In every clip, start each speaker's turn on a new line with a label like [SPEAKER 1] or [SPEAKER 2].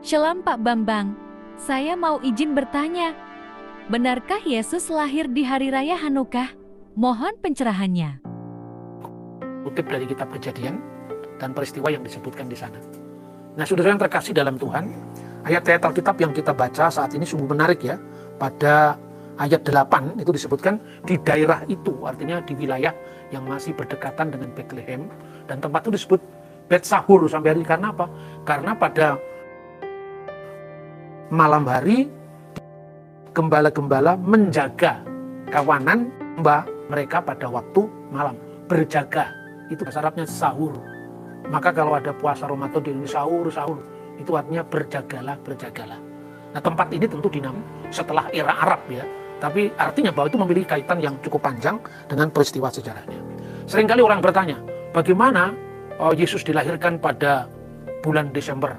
[SPEAKER 1] Shalom Pak Bambang, saya mau izin bertanya. Benarkah Yesus lahir di hari raya Hanukkah? Mohon pencerahannya.
[SPEAKER 2] Kutip dari kitab Kejadian dan peristiwa yang disebutkan di sana. Nah, saudara yang terkasih dalam Tuhan, ayat-ayat Alkitab yang kita baca saat ini sungguh menarik ya. Pada ayat 8 itu disebutkan di daerah itu, artinya di wilayah yang masih berdekatan dengan Bethlehem, dan tempat itu disebut Bet Sahur sampai hari ini. Karena apa? Karena pada malam hari gembala-gembala menjaga kawanan domba mereka pada waktu malam, berjaga. Itu bahasa Arabnya sahur. Maka kalau ada puasa Ramadan di Indonesia, sahur, itu artinya berjagalah. Nah, tempat ini tentu dinam setelah era Arab ya, tapi artinya bahwa itu memiliki kaitan yang cukup panjang dengan peristiwa sejarahnya. Seringkali orang bertanya, bagaimana Yesus dilahirkan pada bulan Desember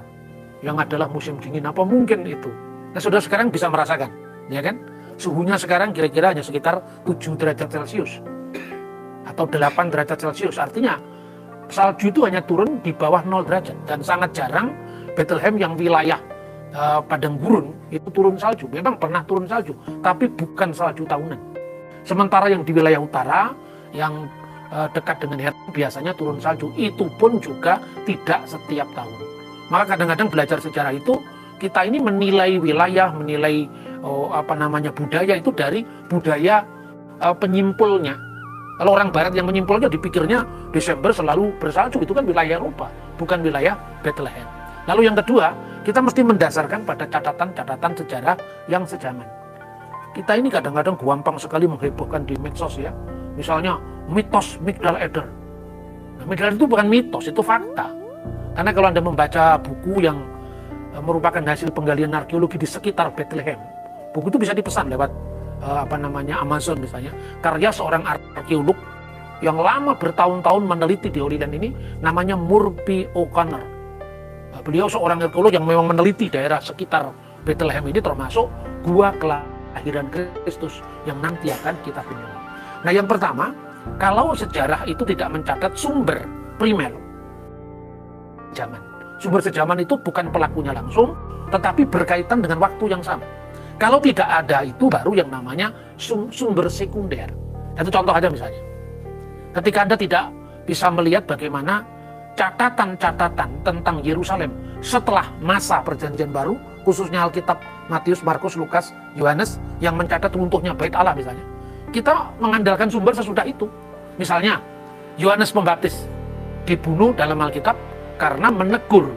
[SPEAKER 2] yang adalah musim dingin, apa mungkin itu? Nah, saudara sekarang bisa merasakan, ya kan? Suhunya sekarang kira-kira hanya sekitar 7 derajat Celcius atau 8 derajat Celcius. Artinya salju itu hanya turun di bawah 0 derajat, dan sangat jarang Bethlehem yang wilayah padang gurun itu turun salju. Memang pernah turun salju, tapi bukan salju tahunan. Sementara yang di wilayah utara yang dekat dengan Hermon biasanya turun salju, itu pun juga tidak setiap tahun. Maka kadang-kadang belajar sejarah itu kita ini menilai wilayah, menilai budaya itu dari budaya penyimpulnya. Kalau orang Barat yang menyimpulnya dipikirnya Desember selalu bersalju, itu kan wilayah Eropa, bukan wilayah Bethlehem. Lalu yang kedua, kita mesti mendasarkan pada catatan-catatan sejarah yang sejaman. Kita ini kadang-kadang gampang sekali menghebohkan di medsos ya. Misalnya mitos Migdal Eder. Nah, Migdal itu bukan mitos, itu fakta. Karena kalau Anda membaca buku yang merupakan hasil penggalian arkeologi di sekitar Bethlehem, buku itu bisa dipesan lewat Amazon misalnya, karya seorang arkeolog yang lama bertahun-tahun meneliti di Holy Land ini, namanya Murphy O'Connor. Beliau seorang arkeolog yang memang meneliti daerah sekitar Bethlehem ini, termasuk gua kelahiran Kristus yang nanti akan kita kunjungi. Nah, yang pertama, kalau sejarah itu tidak mencatat sumber primer zaman. Sumber sejaman itu bukan pelakunya langsung, tetapi berkaitan dengan waktu yang sama. Kalau tidak ada, itu baru yang namanya sumber sekunder. Itu contoh aja misalnya. Ketika Anda tidak bisa melihat bagaimana catatan-catatan tentang Yerusalem setelah masa perjanjian baru, khususnya Alkitab Matius, Markus, Lukas, Yohanes yang mencatat runtuhnya Bait Allah misalnya, kita mengandalkan sumber sesudah itu. Misalnya Yohanes Pembaptis dibunuh dalam Alkitab karena menegur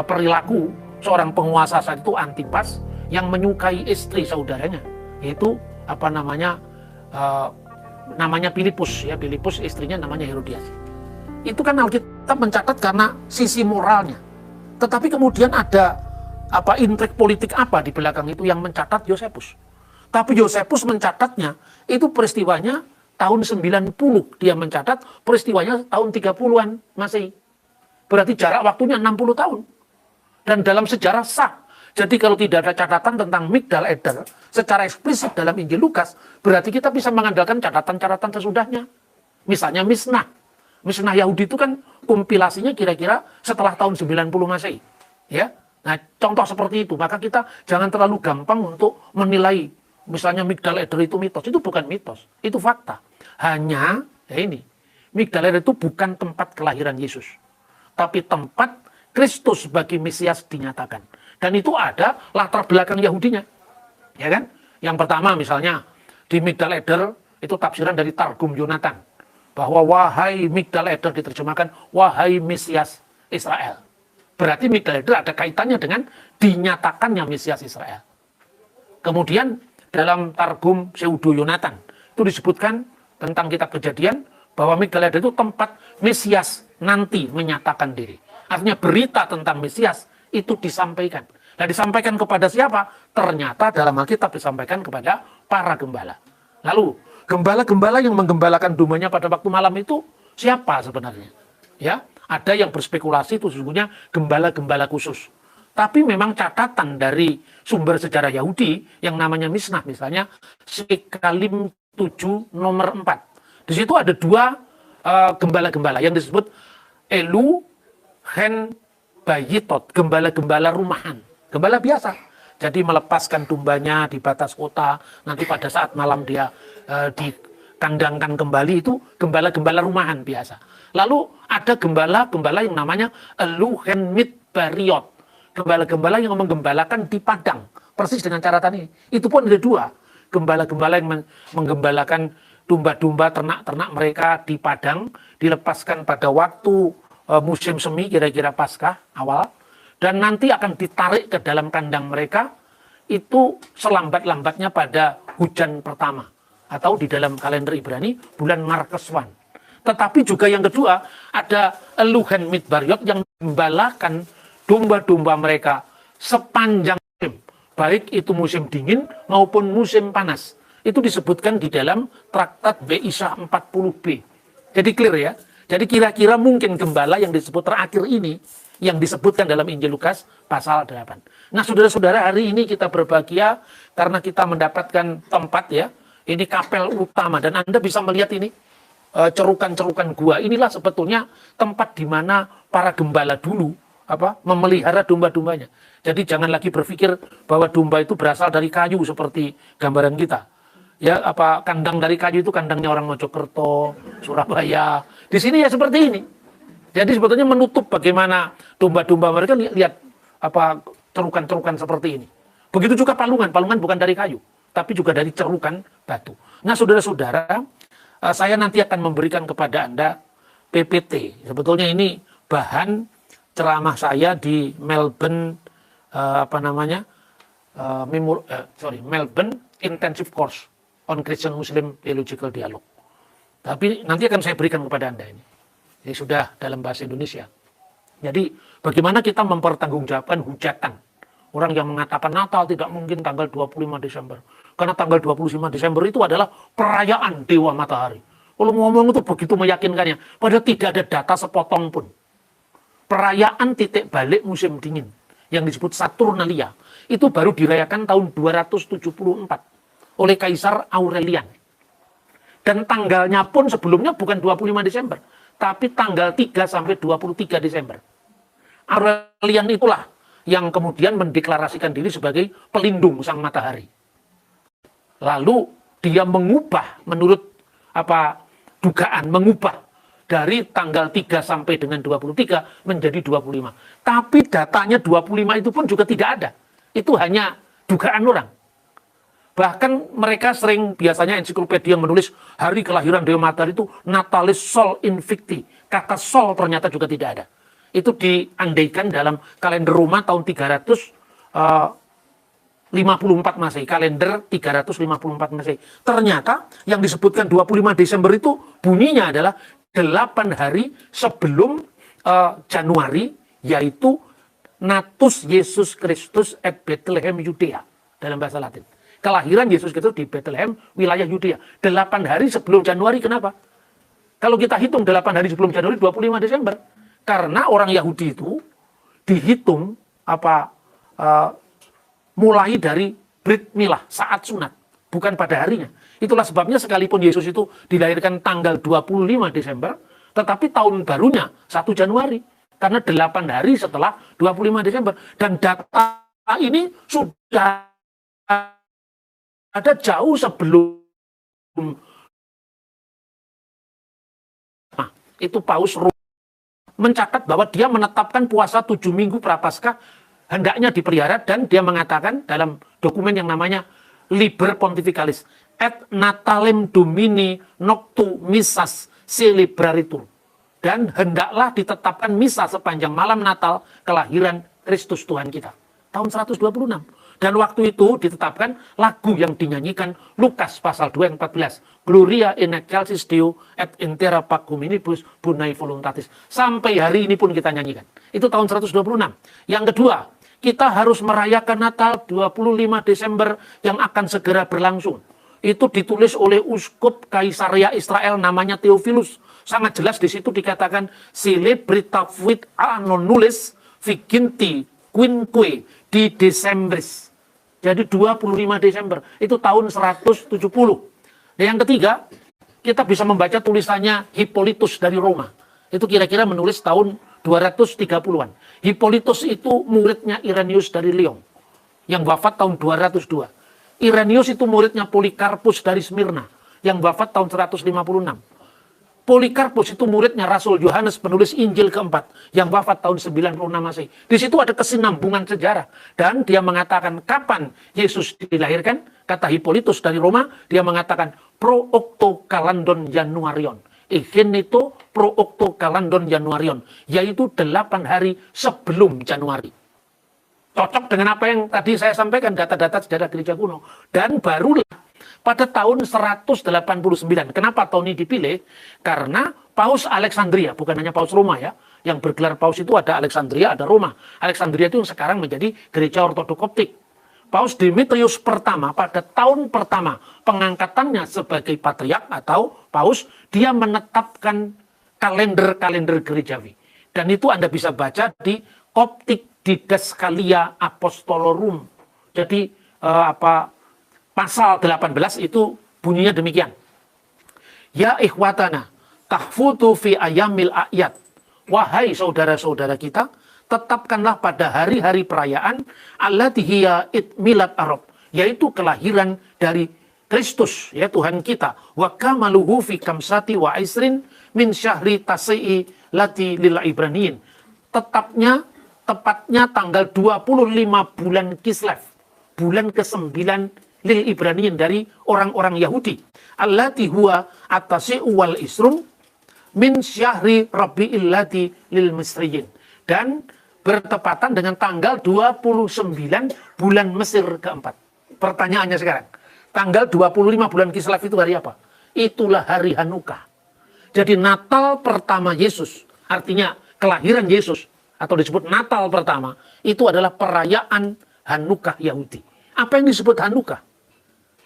[SPEAKER 2] perilaku seorang penguasa saat itu, Antipas, yang menyukai istri saudaranya, yaitu namanya Filipus ya. Filipus istrinya namanya Herodias. Itu kan Alkitab mencatat karena sisi moralnya. Tetapi kemudian ada intrik politik apa di belakang itu yang mencatat Yosefus. Tapi Yosefus mencatatnya itu peristiwanya tahun 90, dia mencatat peristiwanya tahun 30-an Masehi. Berarti jarak waktunya 60 tahun. Dan dalam sejarah sah. Jadi kalau tidak ada catatan tentang Migdal Eder secara eksplisit dalam Injil Lukas, berarti kita bisa mengandalkan catatan-catatan sesudahnya. Misalnya Misnah. Misnah Yahudi itu kan kompilasinya kira-kira setelah tahun 90 Masehi. Ya. Nah, contoh seperti itu. Maka kita jangan terlalu gampang untuk menilai misalnya Migdal Eder itu mitos. Itu bukan mitos, itu fakta. Hanya ya ini, Migdal Eder itu bukan tempat kelahiran Yesus, tapi tempat Kristus sebagai Mesias dinyatakan. Dan itu ada latar belakang Yahudinya. Ya kan? Yang pertama misalnya di Migdal Eder itu tafsiran dari Targum Yonatan, bahwa wahai Migdal Eder diterjemahkan wahai Mesias Israel. Berarti Migdal Eder ada kaitannya dengan dinyatakannya Mesias Israel. Kemudian dalam Targum Pseudo Yonatan itu disebutkan tentang kitab Kejadian bahwa Migdal Eder itu tempat Mesias nanti menyatakan diri. Artinya berita tentang Mesias itu disampaikan. Dan disampaikan kepada siapa? Ternyata dalam Alkitab disampaikan kepada para gembala. Lalu, gembala-gembala yang menggembalakan dombanya pada waktu malam itu siapa sebenarnya? Ya, ada yang berspekulasi itu sesungguhnya gembala-gembala khusus. Tapi memang catatan dari sumber sejarah Yahudi yang namanya Misnah misalnya, Sekalim 7 nomor 4. Di situ ada dua gembala-gembala yang disebut Elu Hen Bayitot, gembala-gembala rumahan. Gembala biasa. Jadi melepaskan dombanya di batas kota, nanti pada saat malam dia dikandangkan kembali, itu gembala-gembala rumahan biasa. Lalu ada gembala-gembala yang namanya Eluhen Midbariot. Gembala-gembala yang menggembalakan di padang. Persis dengan cara tadi. Itu pun ada dua. Gembala-gembala yang menggembalakan domba-domba, ternak-ternak mereka di padang, dilepaskan pada waktu musim semi, kira-kira Paskah awal. Dan nanti akan ditarik ke dalam kandang mereka, itu selambat-lambatnya pada hujan pertama. Atau di dalam kalender Ibrani, bulan Markeswan. Tetapi juga yang kedua, ada Eluhen Midbariot yang menggembalakan domba-domba mereka sepanjang musim. Baik itu musim dingin maupun musim panas. Itu disebutkan di dalam traktat Beisa 40b. Jadi clear ya. Jadi kira-kira mungkin gembala yang disebut terakhir ini, yang disebutkan dalam Injil Lukas pasal 8. Nah saudara-saudara, hari ini kita berbahagia karena kita mendapatkan tempat ya. Ini kapel utama dan Anda bisa melihat ini cerukan-cerukan gua. Inilah sebetulnya tempat di mana para gembala dulu memelihara domba-dombanya. Jadi jangan lagi berpikir bahwa domba itu berasal dari kayu seperti gambaran kita. Ya, kandang dari kayu itu kandangnya orang Mojokerto, Surabaya. Di sini ya seperti ini. Jadi sebetulnya menutup bagaimana domba-domba mereka, lihat cerukan-cerukan seperti ini. Begitu juga palungan. Palungan bukan dari kayu, tapi juga dari cerukan batu. Nah, saudara-saudara, saya nanti akan memberikan kepada Anda PPT. Sebetulnya ini bahan ceramah saya di Melbourne Melbourne Intensive Course on Christian Muslim Theological Dialogue. Tapi nanti akan saya berikan kepada Anda ini. Ini sudah dalam bahasa Indonesia. Jadi bagaimana kita mempertanggungjawabkan hujatan orang yang mengatakan Natal tidak mungkin tanggal 25 Desember. Karena tanggal 25 Desember itu adalah perayaan Dewa Matahari. Kalau ngomong itu begitu meyakinkannya. Padahal tidak ada data sepotong pun. Perayaan titik balik musim dingin yang disebut Saturnalia itu baru dirayakan tahun 274 oleh Kaisar Aurelian. Dan tanggalnya pun sebelumnya bukan 25 Desember. Tapi tanggal 3 sampai 23 Desember. Aurelian itulah yang kemudian mendeklarasikan diri sebagai pelindung sang matahari. Lalu dia mengubah menurut dugaan, mengubah dari tanggal 3 sampai dengan 23 menjadi 25. Tapi datanya 25 itu pun juga tidak ada. Itu hanya dugaan orang. Bahkan mereka biasanya ensiklopedia menulis hari kelahiran Dewa Matahari itu Natalis Sol Invicti. Kata Sol ternyata juga tidak ada. Itu diandaikan dalam kalender Roma tahun 354 Masehi. Kalender 354 Masehi. Ternyata yang disebutkan 25 Desember itu bunyinya adalah 8 hari sebelum Januari, yaitu Natus Yesus Kristus et Bethlehem Yudea dalam bahasa Latin. Kelahiran Yesus Kristus di Bethlehem, wilayah Yudea. 8 hari sebelum Januari, kenapa? Kalau kita hitung 8 hari sebelum Januari, 25 Desember. Karena orang Yahudi itu dihitung mulai dari Brit Milah, saat sunat. Bukan pada harinya. Itulah sebabnya sekalipun Yesus itu dilahirkan tanggal 25 Desember, tetapi tahun barunya 1 Januari. Karena 8 hari setelah 25 Desember. Dan data ini sudah ada jauh sebelum itu Paus mencatat bahwa dia menetapkan puasa 7 minggu prapaskah hendaknya dipelihara, dan dia mengatakan dalam dokumen yang namanya Liber Pontificalis et Natalem Domini noctu missas celebraritur, dan hendaklah ditetapkan misa sepanjang malam Natal kelahiran Kristus Tuhan kita tahun 126. Dan waktu itu ditetapkan lagu yang dinyanyikan Lukas pasal 2 ayat 14. Gloria in excelsis Deo et intera pac hominibus bonae voluntatis. Sampai hari ini pun kita nyanyikan. Itu tahun 126. Yang kedua, kita harus merayakan Natal 25 Desember yang akan segera berlangsung. Itu ditulis oleh Uskup Kaisaria Israel namanya Theophilus. Sangat jelas di situ dikatakan Celebritavit annonulis viginti quinque di Decembris. Jadi 25 Desember, itu tahun 170. Dan yang ketiga, kita bisa membaca tulisannya Hippolytus dari Roma. Itu kira-kira menulis tahun 230-an. Hippolytus itu muridnya Irenaeus dari Lyon, yang wafat tahun 202. Irenaeus itu muridnya Polikarpus dari Smyrna, yang wafat tahun 156. Polikarpus itu muridnya Rasul Yohanes penulis Injil keempat yang wafat tahun 96 Masehi. Di situ ada kesinambungan sejarah dan dia mengatakan kapan Yesus dilahirkan? Kata Hippolytus dari Roma, dia mengatakan pro octo kalandon Januarion. Egenito pro octo kalandon Januarion, yaitu 8 hari sebelum Januari. Cocok dengan apa yang tadi saya sampaikan, data-data sejarah gereja kuno. Dan barulah pada tahun 189. Kenapa tahun ini dipilih? Karena Paus Alexandria, bukan hanya Paus Roma ya. Yang bergelar Paus itu ada Alexandria, ada Roma. Alexandria itu yang sekarang menjadi gereja ortodok Koptik. Paus Demetrius pertama pada tahun pertama pengangkatannya sebagai patriark atau Paus, dia menetapkan kalender-kalender gerejawi. Dan itu Anda bisa baca di Koptik Didaskalia Apostolorum. Jadi pasal 18 itu bunyinya demikian. Ya ikhwatana, tahfutu fi ayamil a'yad. Wahai saudara-saudara kita, tetapkanlah pada hari-hari perayaan allati hiya milad Arab, yaitu kelahiran dari Kristus, ya Tuhan kita. Wa kamaluhu fi kamsati wa isrin min syahri tasi'i lati lil Ibraniyin. Tepatnya tanggal 25 bulan Kislev, bulan ke-9 lil Ibraniyin dari orang-orang Yahudi. Allati huwa at-tasi'u wal isrun min syahri Rabi'il lati lil Misriyin. Dan bertepatan dengan tanggal 29 bulan Mesir keempat. Pertanyaannya sekarang, tanggal 25 bulan Kislev itu hari apa? Itulah hari Hanukkah. Jadi Natal pertama Yesus, artinya kelahiran Yesus, atau disebut Natal pertama, itu adalah perayaan Hanukkah Yahudi. Apa yang disebut Hanukkah?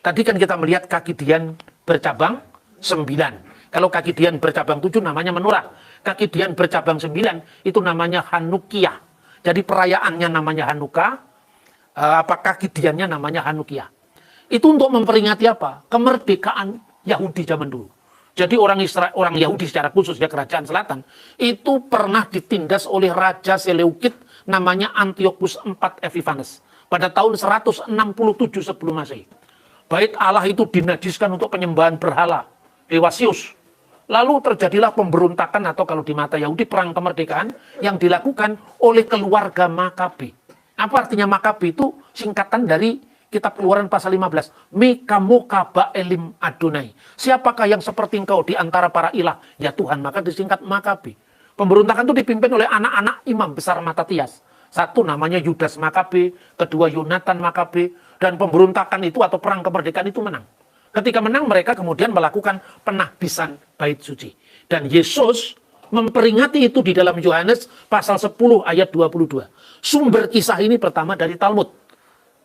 [SPEAKER 2] Tadi kan kita melihat kaki dian bercabang 9. Kalau kaki dian bercabang 7 namanya menorah. Kaki dian bercabang 9 itu namanya Hanukkah. Jadi perayaannya namanya Hanukkah, kaki diannya namanya Hanukkah. Itu untuk memperingati apa? Kemerdekaan Yahudi zaman dulu. Jadi orang Yahudi secara khusus ya kerajaan selatan itu pernah ditindas oleh Raja Seleukid namanya Antiochus IV Epiphanes pada tahun 167 sebelum Masehi. Bait Allah itu dinajiskan untuk penyembahan berhala, dewa Zeus. Lalu terjadilah pemberontakan atau kalau di mata Yahudi perang kemerdekaan yang dilakukan oleh keluarga Makabe. Apa artinya Makabe? Itu singkatan dari Kitab Keluaran pasal 15. Mikamoka ba'elim Adonai. Siapakah yang seperti engkau di antara para ilah? Ya Tuhan, maka disingkat Makabe. Pemberontakan itu dipimpin oleh anak-anak imam besar Matatias. Satu namanya Yudas Makabe, kedua Yonatan Makabe, dan pemberontakan itu atau perang kemerdekaan itu menang. Ketika menang, mereka kemudian melakukan penahbisan bait suci. Dan Yesus memperingati itu di dalam Yohanes pasal 10 ayat 22. Sumber kisah ini pertama dari Talmud.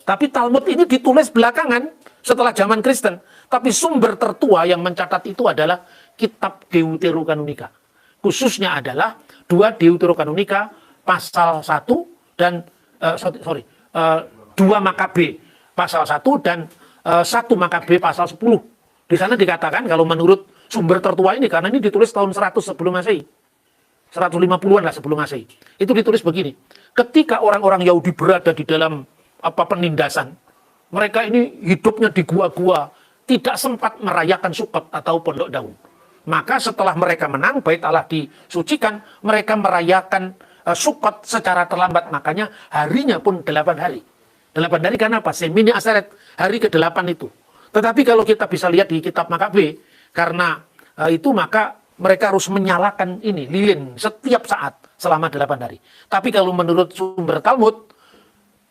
[SPEAKER 2] Tapi Talmud ini ditulis belakangan setelah zaman Kristen. Tapi sumber tertua yang mencatat itu adalah kitab Deuterokanonika. Khususnya adalah 2 Deuterokanonika pasal 1 dan 2 Makabe pasal 1 dan 1 Makabe pasal 10. Di sana dikatakan kalau menurut sumber tertua ini, karena ini ditulis tahun 100 sebelum Masehi. 150-an lah sebelum Masehi. Itu ditulis begini. Ketika orang-orang Yahudi berada di dalam penindasan, mereka ini hidupnya di gua-gua, tidak sempat merayakan Sukkot atau Pondok Daun. Maka setelah mereka menang, bait Allah disucikan, mereka merayakan Sukkot secara terlambat. Makanya harinya pun 8 hari. 8 hari karena apa? Semini Aseret, hari ke-8 itu. Tetapi kalau kita bisa lihat di kitab Makabe, karena itu maka mereka harus menyalakan ini, lilin, setiap saat selama 8 hari. Tapi kalau menurut sumber Talmud,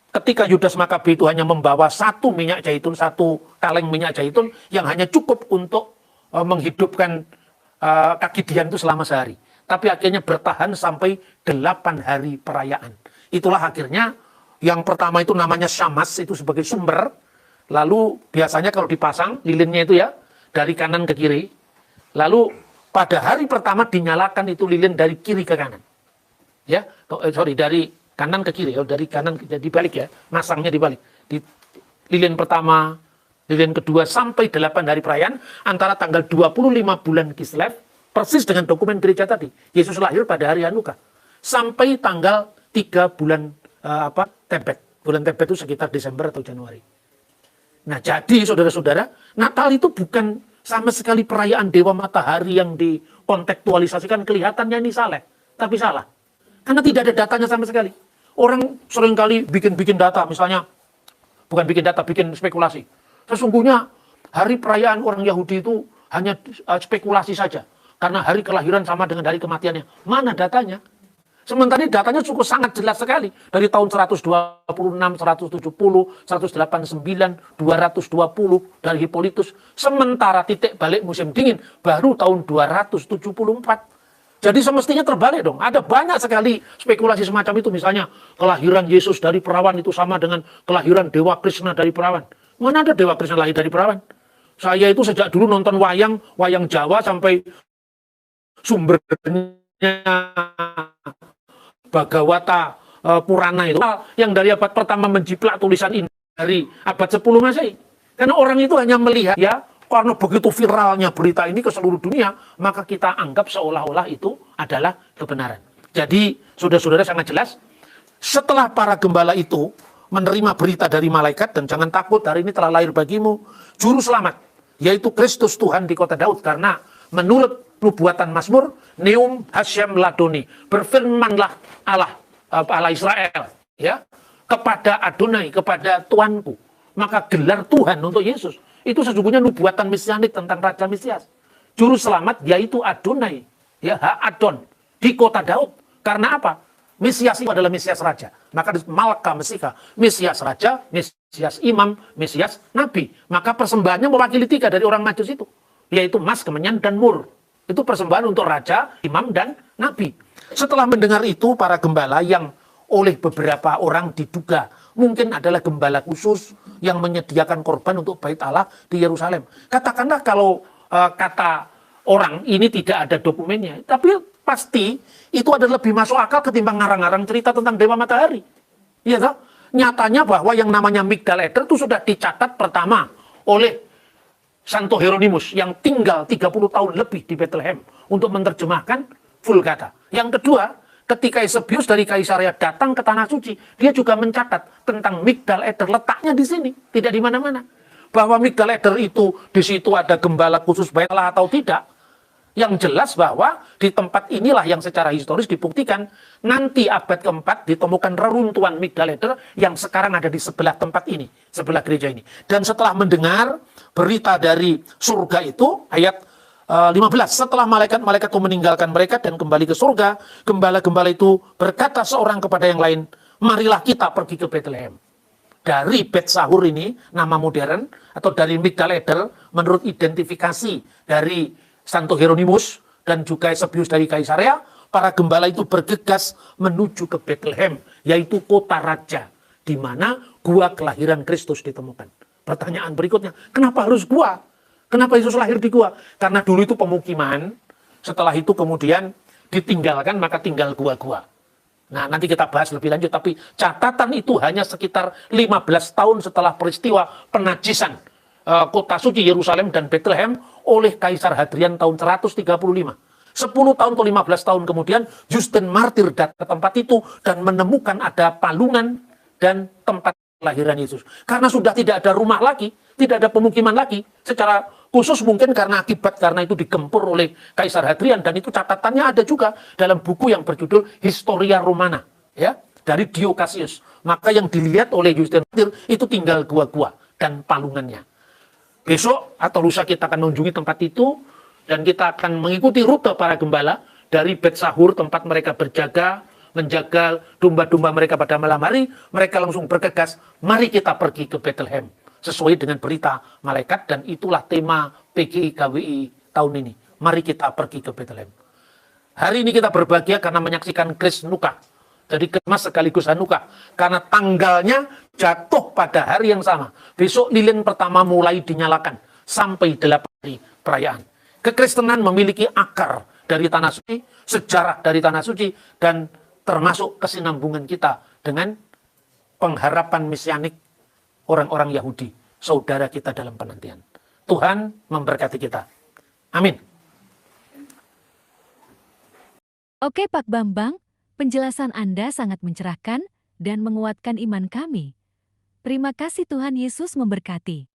[SPEAKER 2] ketika Yudas Makabe itu hanya membawa 1 minyak zaitun, 1 kaleng minyak zaitun yang hanya cukup untuk menghidupkan kaki dian itu selama sehari. Tapi akhirnya bertahan sampai 8 hari perayaan. Itulah akhirnya yang pertama itu namanya Syamas, itu sebagai sumber. Lalu biasanya kalau dipasang lilinnya itu ya dari kanan ke kiri. Lalu pada hari pertama dinyalakan itu lilin dari kiri ke kanan. Ya, dari kanan ke kiri, dari kanan dibalik ya, masangnya dibalik. Di lilin pertama, lilin kedua sampai 8 hari perayaan antara tanggal 25 bulan Kislev, persis dengan dokumen gereja tadi. Yesus lahir pada hari Hanukkah. sampai tanggal 3 bulan Tebet. Bulan Tebet itu sekitar Desember atau Januari. Nah, jadi saudara-saudara, Natal itu bukan sama sekali perayaan Dewa Matahari yang dikontekstualisasikan kelihatannya ini salah, tapi salah. Karena tidak ada datanya sama sekali. Orang seringkali bikin data, misalnya, bukan bikin data, bikin spekulasi. Sesungguhnya hari perayaan orang Yahudi itu hanya spekulasi saja. Karena hari kelahiran sama dengan hari kematiannya. Mana datanya? Sementara datanya cukup sangat jelas sekali. Dari tahun 126, 170, 189, 220 dari Hippolytus. Sementara titik balik musim dingin baru tahun 274. Jadi semestinya terbalik dong. Ada banyak sekali spekulasi semacam itu. Misalnya kelahiran Yesus dari perawan itu sama dengan kelahiran Dewa Krishna dari perawan. Mana ada Dewa Krishna lahir dari perawan? Saya itu sejak dulu nonton wayang Jawa sampai sumbernya Bhagawata Purana itu yang dari abad pertama menjiplak tulisan ini dari abad 10 Masehi. Karena orang itu hanya melihat ya, karena begitu viralnya berita ini ke seluruh dunia, maka kita anggap seolah-olah itu adalah kebenaran. Jadi saudara-saudara sangat jelas, setelah para gembala itu menerima berita dari malaikat, dan jangan takut, hari ini telah lahir bagimu juru selamat, yaitu Kristus Tuhan di kota Daud, karena menurut nubuatan Mazmur, Neum Hashem Ladoni, berfirmanlah Allah Israel, ya, kepada Adonai, kepada Tuanku. Maka gelar Tuhan untuk Yesus itu sesungguhnya nubuatan mesianik tentang Raja Mesias, juru selamat, yaitu Adonai, ya, Ha-Adon di kota Daud. Karena apa? Mesias itu adalah Mesias Raja. Maka Malka Mesika, Mesias Raja, Mesias Imam, Mesias Nabi. Maka persembahannya mewakili 3 dari orang Majus itu, yaitu emas, kemenyan, dan mur. Itu persembahan untuk raja, imam, dan nabi. Setelah mendengar itu, para gembala yang oleh beberapa orang diduga mungkin adalah gembala khusus yang menyediakan korban untuk Bait Allah di Yerusalem. Katakanlah kalau kata orang ini tidak ada dokumennya, tapi pasti itu adalah lebih masuk akal ketimbang ngarang-ngarang cerita tentang Dewa Matahari. Iya toh? Nyatanya bahwa yang namanya Migdal Eder itu sudah dicatat pertama oleh Santo Hieronymus yang tinggal 30 tahun lebih di Bethlehem untuk menerjemahkan Vulgata. Yang kedua, ketika Eusebius dari Kaisarea datang ke Tanah Suci, dia juga mencatat tentang Migdal Eder, letaknya di sini, tidak di mana-mana. Bahwa Migdal Eder itu di situ ada gembala khusus Bait Allah atau tidak, yang jelas bahwa di tempat inilah yang secara historis dibuktikan nanti abad keempat ditemukan reruntuhan Migdal Eder yang sekarang ada di sebelah tempat ini, sebelah gereja ini. Dan setelah mendengar berita dari surga itu, ayat 15, setelah malaikat-malaikat itu meninggalkan mereka dan kembali ke surga, gembala-gembala itu berkata seorang kepada yang lain, marilah kita pergi ke Bethlehem. Dari Bet Sahur ini, nama modern, atau dari Migdal Eder, menurut identifikasi dari Santo Hieronymus dan juga Eusebius dari Kaisarea, para gembala itu bergegas menuju ke Bethlehem, yaitu kota raja, di mana gua kelahiran Kristus ditemukan. Pertanyaan berikutnya, kenapa harus gua? Kenapa Yesus lahir di gua? Karena dulu itu pemukiman, setelah itu kemudian ditinggalkan, maka tinggal gua-gua. Nah, nanti kita bahas lebih lanjut, tapi catatan itu hanya sekitar 15 tahun setelah peristiwa penajisan kota suci Yerusalem dan Bethlehem oleh Kaisar Hadrian tahun 135. 10 tahun atau 15 tahun kemudian, Justin Martir datang ke tempat itu dan menemukan ada palungan dan tempat kelahiran Yesus. Karena sudah tidak ada rumah lagi, tidak ada pemukiman lagi, secara khusus mungkin karena itu digempur oleh Kaisar Hadrian, dan itu catatannya ada juga dalam buku yang berjudul Historia Romana, ya, dari Diocasius. Maka yang dilihat oleh Justin Martir itu tinggal gua-gua dan palungannya. Besok atau lusa kita akan mengunjungi tempat itu, dan kita akan mengikuti rute para gembala dari Bet Sahur, tempat mereka berjaga, menjaga domba-domba mereka pada malam hari. Mereka langsung bergegas, mari kita pergi ke Bethlehem, sesuai dengan berita malaikat, dan itulah tema PGI KWI tahun ini. Mari kita pergi ke Bethlehem. Hari ini kita berbahagia karena menyaksikan Kris Nuka. Jadi Krismas sekaligus Hanukkah, karena tanggalnya jatuh pada hari yang sama. Besok lilin pertama mulai dinyalakan sampai 8 hari perayaan. Kekristenan memiliki akar dari Tanah Suci, sejarah dari Tanah Suci, dan termasuk kesinambungan kita dengan pengharapan mesianik orang-orang Yahudi, saudara kita dalam penantian. Tuhan memberkati kita. Amin.
[SPEAKER 1] Oke Pak Bambang, Penjelasan Anda sangat mencerahkan dan menguatkan iman kami. Terima kasih, Tuhan Yesus memberkati.